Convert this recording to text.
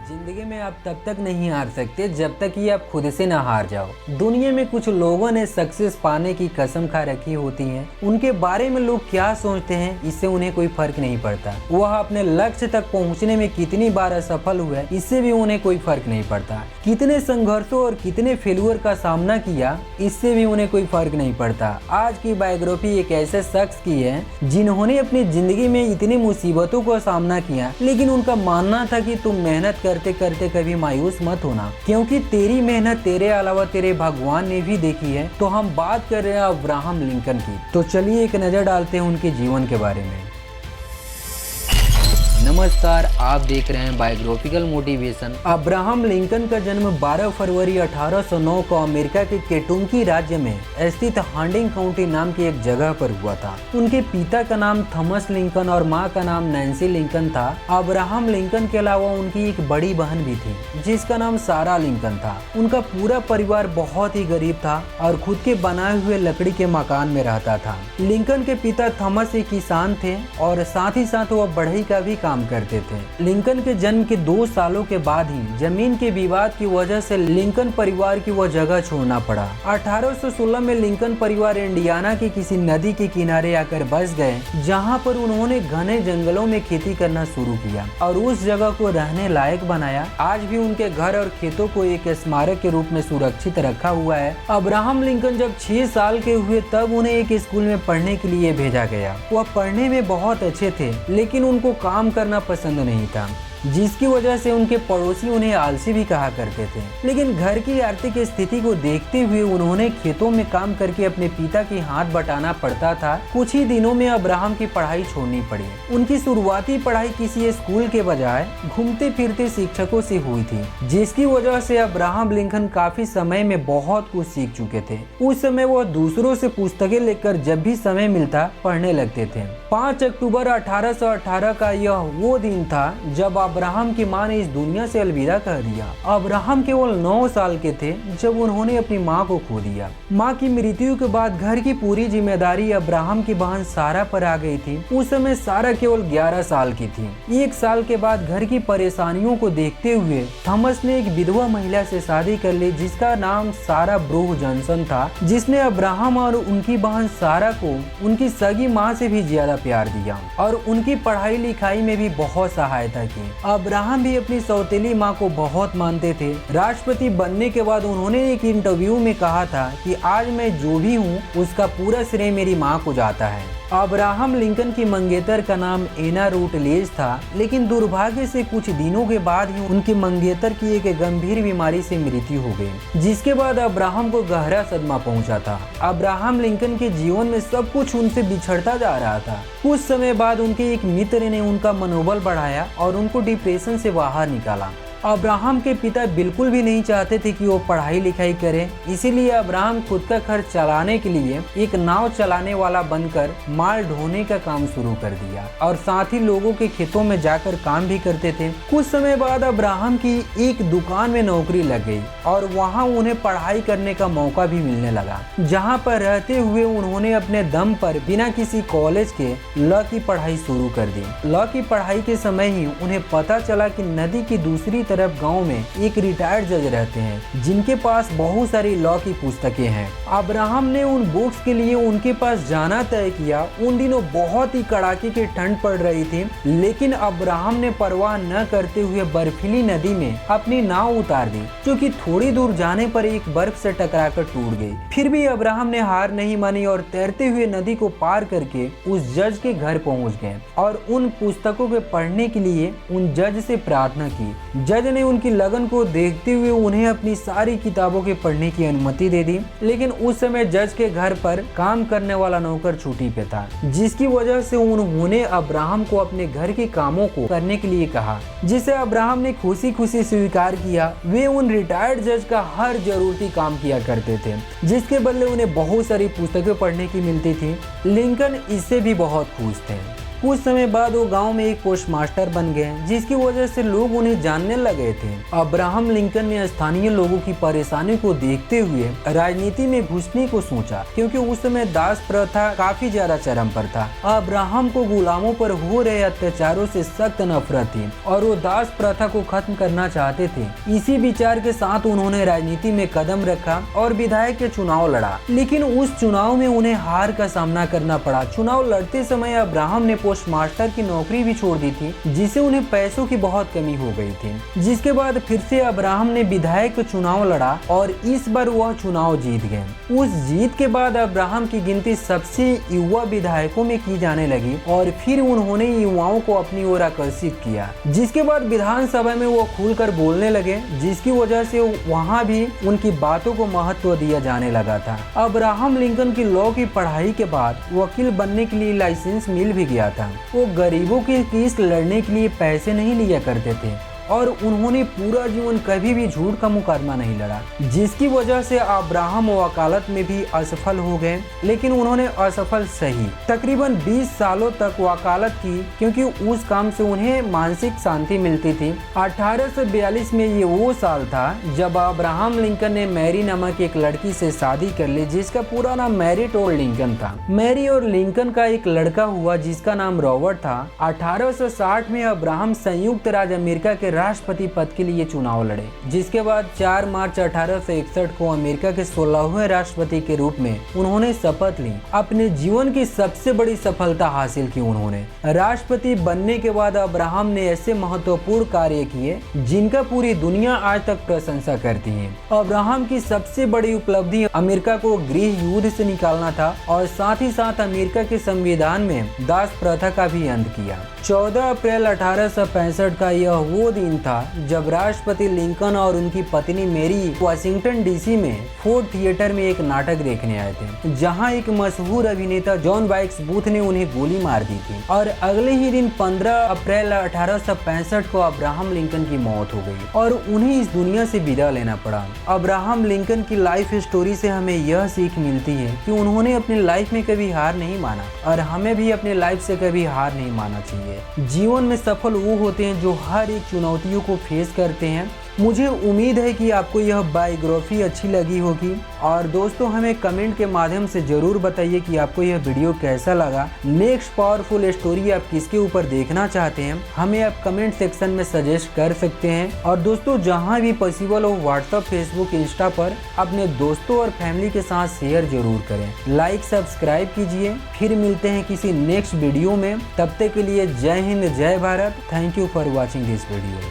जिंदगी में आप तब तक नहीं हार सकते जब तक कि आप खुद से ना हार जाओ। दुनिया में कुछ लोगों ने सक्सेस पाने की कसम खा रखी होती है। उनके बारे में लोग क्या सोचते हैं इससे उन्हें कोई फर्क नहीं पड़ता। वह अपने लक्ष्य तक पहुंचने में कितनी बार असफल हुए इससे भी उन्हें कोई फर्क नहीं पड़ता। कितने संघर्षों और कितने फेलियर का सामना किया इससे भी उन्हें कोई फर्क नहीं पड़ता। आज की बायोग्राफी एक ऐसे शख्स की है जिन्होंने अपनी जिंदगी में इतनी मुसीबतों का सामना किया, लेकिन उनका मानना था कि तुम मेहनत करते करते कभी मायूस मत होना, क्योंकि तेरी मेहनत तेरे अलावा तेरे भगवान ने भी देखी है। तो हम बात कर रहे हैं अब्राहम लिंकन की। तो चलिए एक नजर डालते हैं उनके जीवन के बारे में। नमस्कार, आप देख रहे हैं बायोग्राफिकल मोटिवेशन। अब्राहम लिंकन का जन्म 12 फरवरी 1809 को अमेरिका के केंटुकी राज्य में स्थित हार्डिंग काउंटी नाम की एक जगह पर हुआ था। उनके पिता का नाम थॉमस लिंकन और मां का नाम नैन्सी लिंकन था। अब्राहम लिंकन के अलावा उनकी एक बड़ी बहन भी थी जिसका नाम सारा लिंकन था। उनका पूरा परिवार बहुत ही गरीब था और खुद के बनाए हुए लकड़ी के मकान में रहता था। लिंकन के पिता थॉमस एक किसान थे और साथ ही साथ वह बढ़ई का भी काम करते थे। लिंकन के जन्म के 2 सालों के बाद ही जमीन के विवाद की वजह से लिंकन परिवार की वह जगह छोड़ना पड़ा। 1816 में लिंकन परिवार इंडियाना की किसी नदी के किनारे आकर बस गए, जहां पर उन्होंने घने जंगलों में खेती करना शुरू किया और उस जगह को रहने लायक बनाया। आज भी उनके घर और खेतों को एक स्मारक के रूप में सुरक्षित रखा हुआ है। अब्राहम लिंकन जब 6 साल के हुए तब उन्हें एक स्कूल में पढ़ने के लिए भेजा गया। वह पढ़ने में बहुत अच्छे थे, लेकिन उनको काम करना पसंद नहीं था, जिसकी वजह से उनके पड़ोसी उन्हें आलसी भी कहा करते थे। लेकिन घर की आर्थिक स्थिति को देखते हुए उन्होंने खेतों में काम करके अपने पिता की हाथ बटाना पड़ता था। कुछ ही दिनों में अब्राहम की पढ़ाई छोड़नी पड़ी। उनकी शुरुआती पढ़ाई किसी स्कूल के बजाय घूमते फिरते शिक्षकों से हुई थी, जिसकी वजह से अब्राहम लिंकन काफी समय में बहुत कुछ सीख चुके थे। उस समय वह दूसरों से पुस्तकें लेकर जब भी समय मिलता पढ़ने लगते थे। 5 अक्टूबर 1818 का यह वो दिन था जब अब्राहम की मां ने इस दुनिया से अलविदा कह दिया। अब्राहम केवल 9 साल के थे जब उन्होंने अपनी मां को खो दिया। मां की मृत्यु के बाद घर की पूरी जिम्मेदारी अब्राहम की बहन सारा पर आ गई थी। उस समय सारा केवल 11 साल की थी। 1 साल के बाद घर की परेशानियों को देखते हुए थॉमस ने एक विधवा महिला से शादी कर ली जिसका नाम सारा ब्रूह जॉनसन था, जिसने अब्राहम और उनकी बहन सारा को उनकी सगी माँ से भी ज्यादा प्यार दिया और उनकी पढ़ाई लिखाई में भी बहुत सहायता की। अब्राहम भी अपनी सौतेली माँ को बहुत मानते थे। राष्ट्रपति बनने के बाद उन्होंने एक इंटरव्यू में कहा था कि आज मैं जो भी हूँ उसका पूरा श्रेय मेरी माँ को जाता है। अब्राहम लिंकन की मंगेतर का नाम एना रूटलेज था, लेकिन दुर्भाग्य से कुछ दिनों के बाद ही उनकी मंगेतर की एक गंभीर बीमारी से मृत्यु हो गई, जिसके बाद अब्राहम को गहरा सदमा पहुंचा था। अब्राहम लिंकन के जीवन में सब कुछ उनसे बिछड़ता जा रहा था। कुछ समय बाद उनके एक मित्र ने उनका मनोबल बढ़ाया और उनको डिप्रेशन से बाहर निकाला। अब्राहम के पिता बिल्कुल भी नहीं चाहते थे कि वो पढ़ाई लिखाई करें, इसीलिए अब्राहम खुद का खर्च चलाने के लिए एक नाव चलाने वाला बनकर माल ढोने का काम शुरू कर दिया और साथ ही लोगों के खेतों में जाकर काम भी करते थे। कुछ समय बाद अब्राहम की एक दुकान में नौकरी लग गई और वहाँ उन्हें पढ़ाई करने का मौका भी मिलने लगा, जहाँ पर रहते हुए उन्होंने अपने दम पर बिना किसी कॉलेज के लॉ की पढ़ाई शुरू कर दी। लॉ की पढ़ाई के समय ही उन्हें पता चला कि नदी की दूसरी तरफ गांव में एक रिटायर्ड जज रहते हैं जिनके पास बहुत सारी लॉ की पुस्तकें हैं। अब्राहम ने उन बुक्स के लिए उनके पास जाना तय किया। उन दिनों बहुत ही कड़ाके की ठंड पड़ रही थी, लेकिन अब्राहम ने परवाह न करते हुए बर्फीली नदी में अपनी नाव उतार दी, जो कि थोड़ी दूर जाने पर एक बर्फ से टकराकर टूट गई। फिर भी अब्राहम ने हार नहीं मानी और तैरते हुए नदी को पार करके उस जज के घर पहुंच गए और उन पुस्तकों के पढ़ने के लिए उन जज से प्रार्थना की। जज ने उनकी लगन को देखते हुए उन्हें अपनी सारी किताबों के पढ़ने की अनुमति दे दी, लेकिन उस समय जज के घर पर काम करने वाला नौकर छुट्टी पे था, जिसकी वजह से उन्होंने अब्राहम को अपने घर के कामों को करने के लिए कहा, जिसे अब्राहम ने खुशी खुशी स्वीकार किया। वे उन रिटायर्ड जज का हर जरूरती काम किया करते थे, जिसके बदले उन्हें बहुत सारी पुस्तकें पढ़ने की मिलती थी। लिंकन इससे भी बहुत खुश थे। कुछ समय बाद वो गांव में एक पोस्टमास्टर बन गए, जिसकी वजह से लोग उन्हें जानने लगे थे। अब्राहम लिंकन ने स्थानीय लोगों की परेशानी को देखते हुए राजनीति में घुसने को सोचा, क्योंकि उस समय दास प्रथा काफी ज्यादा चरम पर था। अब्राहम को गुलामों पर हो रहे अत्याचारों से सख्त नफरत थी और वो दास प्रथा को खत्म करना चाहते थे। इसी विचार के साथ उन्होंने राजनीति में कदम रखा और विधायक के चुनाव लड़ा, लेकिन उस चुनाव में उन्हें हार का सामना करना पड़ा। चुनाव लड़ते समय अब्राहम ने पोस्टमास्टर की नौकरी भी छोड़ दी थी, जिससे उन्हें पैसों की बहुत कमी हो गई थी। जिसके बाद फिर से अब्राहम ने विधायक का चुनाव लड़ा और इस बार वह चुनाव जीत गए। उस जीत के बाद अब्राहम की गिनती सबसे युवा विधायकों में की जाने लगी और फिर उन्होंने युवाओं को अपनी ओर आकर्षित किया। जिसके बाद विधानसभा में वो खुलकर बोलने लगे, जिसकी वजह से वहाँ भी उनकी बातों को महत्व दिया जाने लगा था। अब्राहम लिंकन की लॉ की पढ़ाई के बाद वकील बनने के लिए लाइसेंस मिल भी गया था। वो गरीबों के केस लड़ने के लिए पैसे नहीं लिया करते थे और उन्होंने पूरा जीवन कभी भी झूठ का मुकदमा नहीं लड़ा, जिसकी वजह से अब्राहम वकालत में भी असफल हो गए। लेकिन उन्होंने असफल सही तकरीबन 20 सालों तक वकालत की, क्योंकि उस काम से उन्हें मानसिक शांति मिलती थी। 1842 में ये वो साल था जब अब्राहम लिंकन ने मैरी नामक एक लड़की से शादी कर ली, जिसका पूरा नाम मैरी टोड लिंकन था। मैरी और लिंकन का एक लड़का हुआ जिसका नाम रॉबर्ट था। 1860 में अब्राहम संयुक्त राज्य अमेरिका के राष्ट्रपति पद के लिए चुनाव लड़े, जिसके बाद 4 मार्च 1861 को अमेरिका के 16वें राष्ट्रपति के रूप में उन्होंने शपथ ली। अपने जीवन की सबसे बड़ी सफलता हासिल की उन्होंने। राष्ट्रपति बनने के बाद अब्राहम ने ऐसे महत्वपूर्ण कार्य किए जिनका पूरी दुनिया आज तक प्रशंसा करती है। अब्राहम की सबसे बड़ी उपलब्धि अमेरिका को गृह युद्ध से निकालना था और साथ ही साथ अमेरिका के संविधान में दास प्रथा का भी अंत किया। 14 अप्रैल 1865 का यह वो दिन था जब राष्ट्रपति लिंकन और उनकी पत्नी मैरी वाशिंगटन डीसी में फोर्ड थिएटर में एक नाटक देखने आए थे, जहां एक मशहूर अभिनेता जॉन बाइक्स बूथ ने उन्हें गोली मार दी थी। और अगले ही दिन 15 अप्रैल 1865 को अब्राहम लिंकन की मौत हो गई और उन्हें इस दुनिया से विदा लेना पड़ा। अब्राहम लिंकन की लाइफ स्टोरी से हमें यह सीख मिलती है कि उन्होंने अपनी लाइफ में कभी हार नहीं माना और हमें भी अपनी लाइफ से कभी हार नहीं मानना चाहिए। जीवन में सफल वो होते हैं जो हर एक चुनौतियों को फेस करते हैं। मुझे उम्मीद है कि आपको यह बायोग्राफी अच्छी लगी होगी और दोस्तों हमें कमेंट के माध्यम से ज़रूर बताइए कि आपको यह वीडियो कैसा लगा। नेक्स्ट पावरफुल स्टोरी आप किसके ऊपर देखना चाहते हैं, हमें आप कमेंट सेक्शन में सजेस्ट कर सकते हैं। और दोस्तों जहां भी पॉसिबल हो व्हाट्सएप, फेसबुक, इंस्टा पर अपने दोस्तों और फैमिली के साथ शेयर जरूर करें। लाइक सब्सक्राइब कीजिए। फिर मिलते हैं किसी नेक्स्ट वीडियो में, तब तक के लिए जय हिंद, जय Bharat. Thank you for watching this video.